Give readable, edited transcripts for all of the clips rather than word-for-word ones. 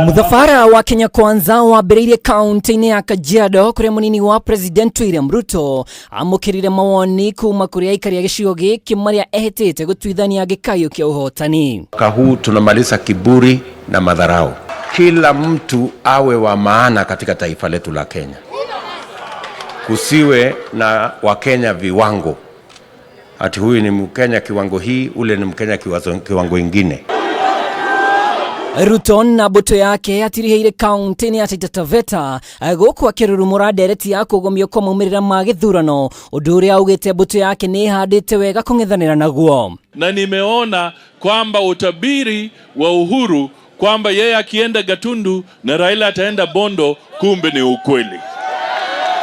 Muthafara wa Kenya Kwanza wambĩrĩirie kaunti-ini ya Kajiado kuria Munini wa President William Ruto amũkĩrire mawoni kuma kũrĩ aikari a gĩcigo gĩkĩ marĩa ehĩtĩte gũtuithania gĩkayo kĩa ũhotani. Mwaka huu tunamaliza kiburi na madharau. Kila mtu awe wa maana katika taifa letu la Kenya. Kusiwe na Wakenya viwango. Ati huyu ni Mkenya kiwango hii, ule ni Mkenya kiwango ingine. Ruto na boto yake atiriheire kaunti-ini ya Taita Taveta gũkũ akĩrurumũra ndereti ya kũgomio kwa maumĩrĩra ma githurano, ũndũ ũrĩa augĩte boto yake nĩ ĩhandĩte wega kũng'ethanĩra naguo. Na nimeona kwamba utabiri wa Uhuru kwamba yeye akienda Gatundu na Raila ataenda Bondo, kumbe ni ukweli.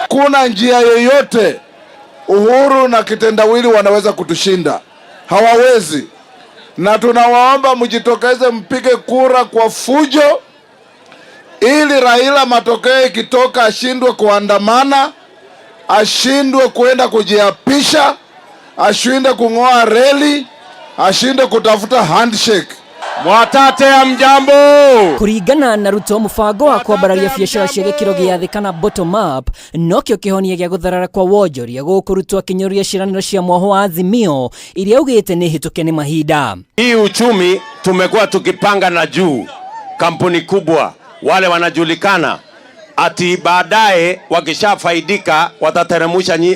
Kuna njia yoyote Uhuru na kitendawili wanaweza kutushinda? Hawawezi. Na tunawaomba mjitokeze mpige kura kwa fujo ili Raila matokeo ikitoka ashindwe kuandamana, ashindwe kuenda kujiapisha, ashinde kung'oa reli, ashinde kutafuta handshake. Mwatate ya mjambo. Kuringana na Ruto, mubango wa kwambararia biacara cia gikiro gĩa thĩ kana bottom up nokĩo kihonia gĩa gũtharara kwa onjoria gũkũ Ruto akĩnyoria ciĩranĩro cia mwaho wa Azimio iria augĩte nĩ hĩtũke nĩ mahinda. Hii uchumi tumekuwa tukipanga na juu, kampuni kubwa wale ati baadaye wakishafaidika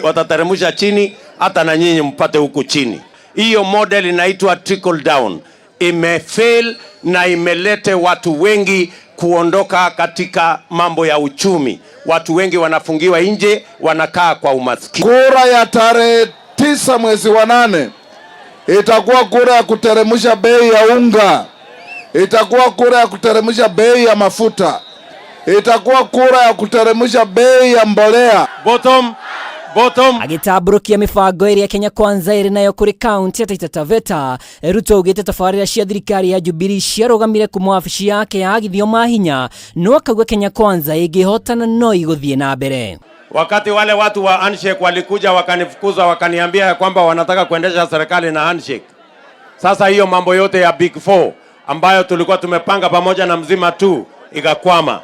watateremusha chini, hata na nyinyi mpate huku chini. Hiyo model inaitwa trickle down. Imefail na imelete watu wengi kuondoka katika mambo ya uchumi. Watu wengi wanafungiwa nje, wanakaa kwa umaskini. Kura ya tarehe 9 mwezi wa 8 itakuwa kura ya kuteremsha bei ya unga, itakuwa kura ya kuteremsha bei ya mafuta, itakuwa kura ya kuteremsha bei ya mbolea. Bottom. Agĩtambũrũkia mĩbango ĩrĩa Kenya Kwanza ĩrĩ nayo kũrĩ kaunti ya Taita Taveta, Ruto augĩte tabarĩra cia thirikari ya Jubilee ciarũgamire kuma wabici yake ya agithio ma hinya, no akauga Kenya Kwanza ĩngĩhotana no igũthiĩ na mbere. Wakati wale watu wa handshake walikuja wakanifukuza, wakaniambia kwamba wanataka kuendesha serikali na handshake. Sasa hiyo mambo yote ya Big Four ambayo tulikuwa tumepanga pamoja na mzima tu ikakwama.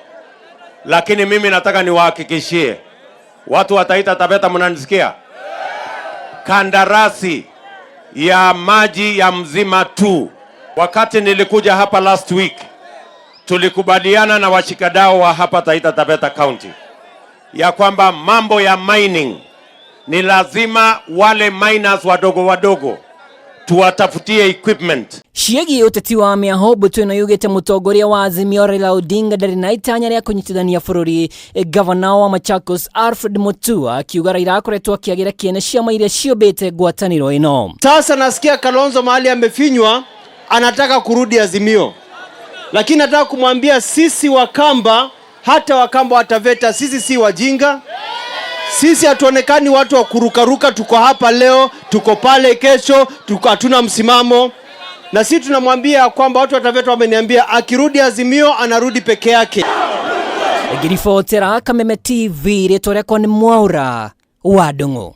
Lakini mimi nataka niwahakikishie watu wa Taita Taveta, mnanisikia? Kandarasi ya maji ya mzima tu. Wakati nilikuja hapa last week, tulikubaliana na washikadau wa hapa Taita Taveta County ya kwamba mambo ya mining ni lazima wale miners wadogo tuwatafutie equipment. Ciĩgiĩ ũteti wa mĩaho boto ĩno yugĩte mũtongoria wa Azimio Raila Odinga ndarĩ na itanya rĩa kũnyitithania bũrũri. Gavana wa Machakos Alfred Mutua akiuga Raila akoretwo akĩagĩra kĩene ciama iria ciũmbĩte ngwatanĩro ĩno. Sasa nasikia Kalonzo mahali amefinywa anataka kurudi Azimio. Lakini nataka kumwambia sisi Wakamba, hata Wakamba wa Taveta, sisi si wajinga. Sisi hatuonekani watu wa kurukaruka, tuko hapa leo, tuko pale kesho, hatuna msimamo. Na sisi tunamwambia kwamba watu wa Taveta wameniambia akirudi Azimio anarudi peke yake. Ngiribotera Kameme TV rĩtwa rĩakwa nĩ Mwaura wa Ndung'u.